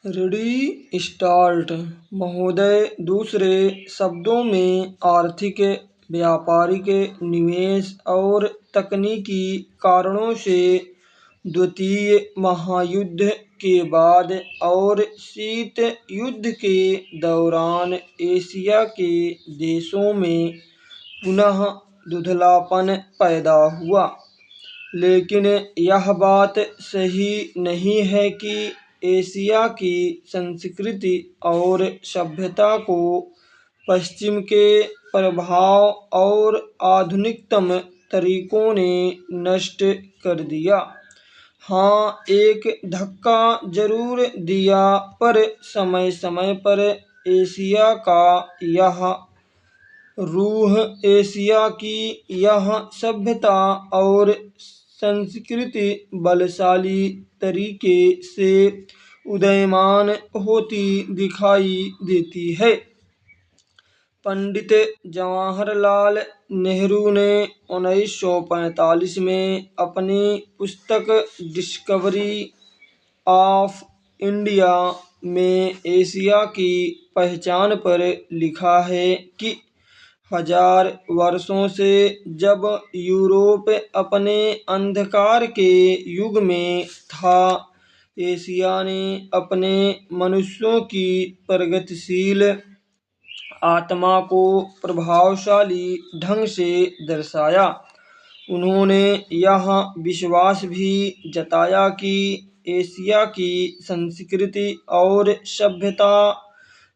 ऋणी स्टार्ट महोदय, दूसरे शब्दों में आर्थिक, व्यापारिक, निवेश और तकनीकी कारणों से द्वितीय महायुद्ध के बाद और शीत युद्ध के दौरान एशिया के देशों में पुनः धुंधलापन पैदा हुआ। लेकिन यह बात सही नहीं है कि एशिया की संस्कृति और सभ्यता को पश्चिम के प्रभाव और आधुनिकतम तरीकों ने नष्ट कर दिया। हाँ, एक धक्का जरूर दिया, पर समय समय पर एशिया का यह रूह, एशिया की यह सभ्यता और संस्कृति बलशाली तरीके से उदयमान होती दिखाई देती है। पंडित जवाहरलाल नेहरू ने 1945 में अपनी पुस्तक डिस्कवरी ऑफ इंडिया में एशिया की पहचान पर लिखा है कि हजार वर्षों से जब यूरोप अपने अंधकार के युग में था, एशिया ने अपने मनुष्यों की प्रगतिशील आत्मा को प्रभावशाली ढंग से दर्शाया। उन्होंने यह विश्वास भी जताया कि एशिया की संस्कृति और सभ्यता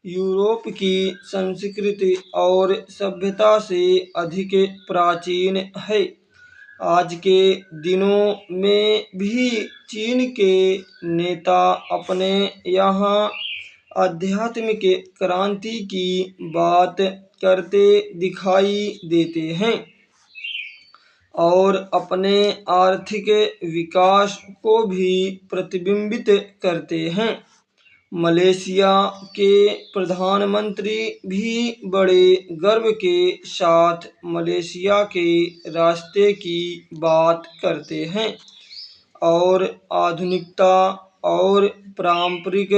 यूरोप की संस्कृति और सभ्यता से अधिक प्राचीन है। आज के दिनों में भी चीन के नेता अपने यहाँ आध्यात्मिक क्रांति की बात करते दिखाई देते हैं और अपने आर्थिक विकास को भी प्रतिबिंबित करते हैं। मलेशिया के प्रधानमंत्री भी बड़े गर्व के साथ मलेशिया के रास्ते की बात करते हैं और आधुनिकता और पारंपरिक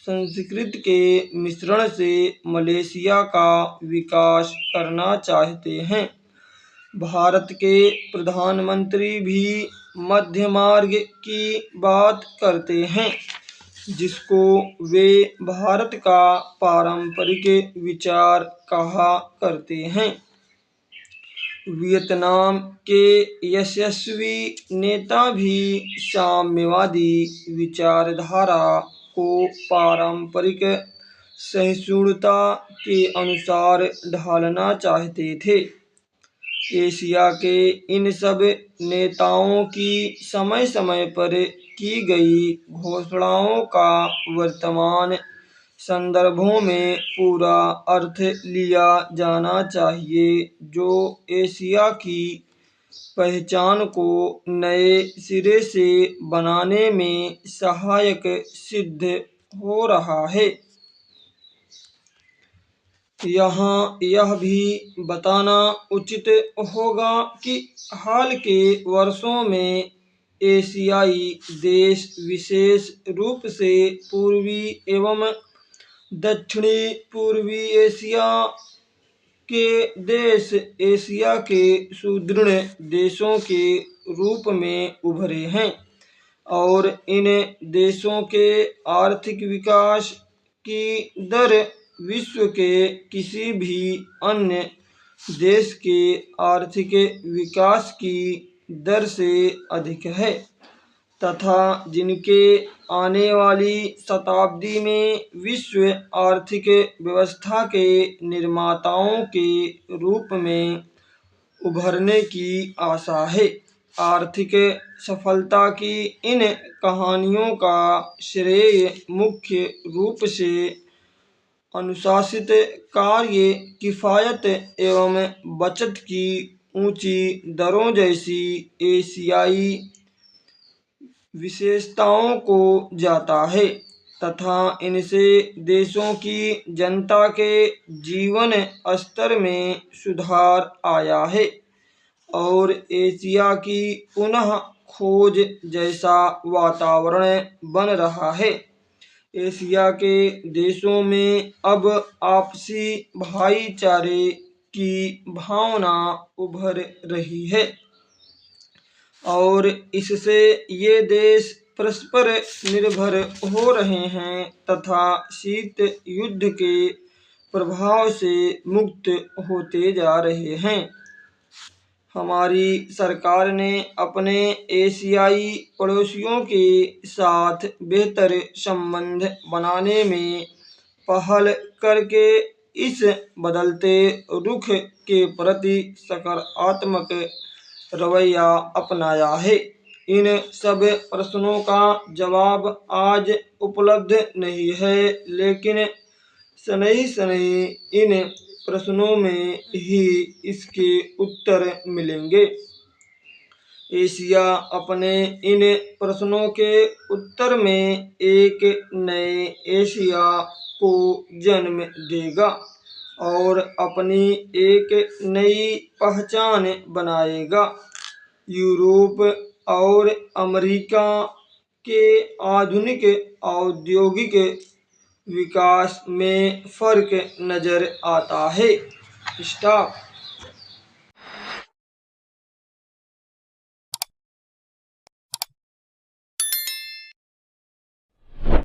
संस्कृति के मिश्रण से मलेशिया का विकास करना चाहते हैं। भारत के प्रधानमंत्री भी मध्य मार्ग की बात करते हैं, जिसको वे भारत का पारंपरिक विचार कहा करते हैं। वियतनाम के यशस्वी नेता भी साम्यवादी विचारधारा को पारंपरिक सहिष्णुता के अनुसार ढालना चाहते थे। एशिया के इन सब नेताओं की समय समय पर की गई घोषणाओं का वर्तमान संदर्भों में पूरा अर्थ लिया जाना चाहिए, जो एशिया की पहचान को नए सिरे से बनाने में सहायक सिद्ध हो रहा है। यहाँ यह भी बताना उचित होगा कि हाल के वर्षों में एशियाई देश, विशेष रूप से पूर्वी एवं दक्षिणी पूर्वी एशिया के देश, एशिया के सुदृढ़ देशों के रूप में उभरे हैं और इन देशों के आर्थिक विकास की दर विश्व के किसी भी अन्य देश के आर्थिक विकास की दर से अधिक है तथा जिनके आने वाली शताब्दी में विश्व आर्थिक व्यवस्था के निर्माताओं के रूप में उभरने की आशा है। आर्थिक सफलता की इन कहानियों का श्रेय मुख्य रूप से अनुशासित कार्य, किफायत एवं बचत की ऊंची दरों जैसी एशियाई विशेषताओं को जाता है तथा इनसे देशों की जनता के जीवन स्तर में सुधार आया है और एशिया की पुनः खोज जैसा वातावरण बन रहा है। एशिया के देशों में अब आपसी भाईचारे की भावना उभर रही है और इससे ये देश परस्पर निर्भर हो रहे हैं तथा शीत युद्ध के प्रभाव से मुक्त होते जा रहे हैं। हमारी सरकार ने अपने एशियाई पड़ोसियों के साथ बेहतर संबंध बनाने में पहल करके इस बदलते रुख के प्रति सकारात्मक रवैया अपनाया है। इन सब प्रश्नों का जवाब आज उपलब्ध नहीं है, लेकिन शनैः शनैः इन प्रश्नों में ही इसके उत्तर मिलेंगे। एशिया अपने इन प्रश्नों के उत्तर में एक नए एशिया को जन्म देगा और अपनी एक नई पहचान बनाएगा। यूरोप और अमेरिका के आधुनिक औद्योगिक विकास में फर्क नजर आता है। स्टॉप।